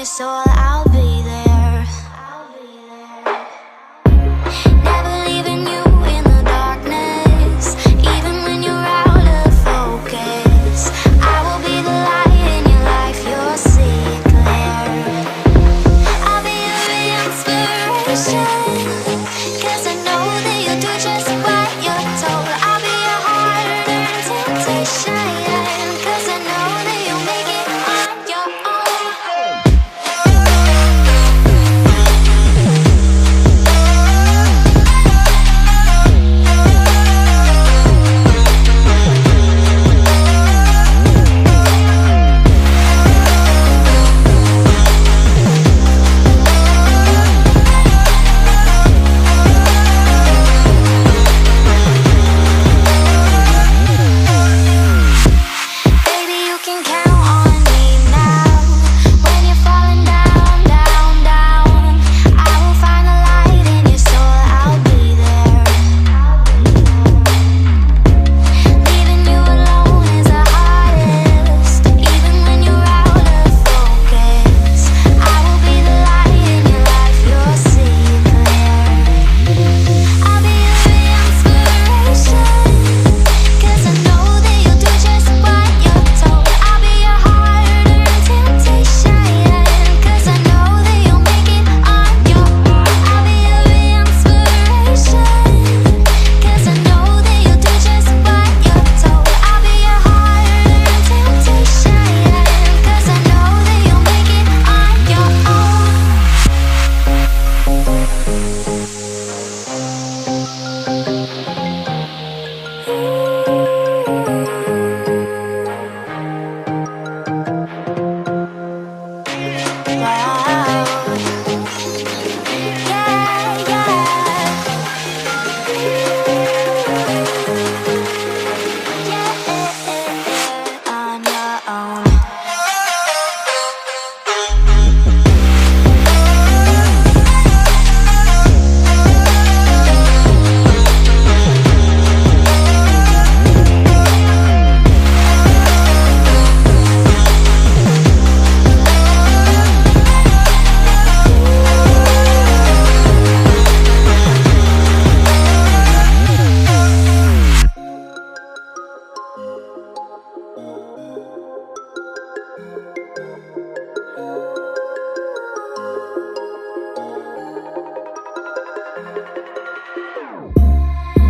your soul, I'll be there. Never leaving you in the darkness, even when you're out of focus. I will be the light in your life, you'll see it clear. I'll be your inspiration, 'cause I know that you'll do just what you're told. I'll be your hard-earned temptation, 'cause I know that you'll make it on your own. Baby, you can count on me now. When you're falling down, down, down, I will find the light in your soul, I'll be there. Leaving you alone is the hardest, even when you're out of focus. I will be the light in your life, you'll see it clear. I'll be your inspiration, 'cause I know that you'll do just what you're told. I'll be your hard-earned temptation, 'cause I know that you'll make it on your own. I'll be your inspiration, 'cause I know that you'll do just what you're told. I'll be your hard-earned temptation, 'cause I know that you'll make it on your own. Wow. Yeah, yeah. On your own.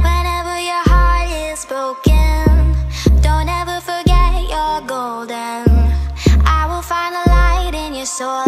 Whenever your heart is broken, don't ever forget you're golden. I will find the light in your soul,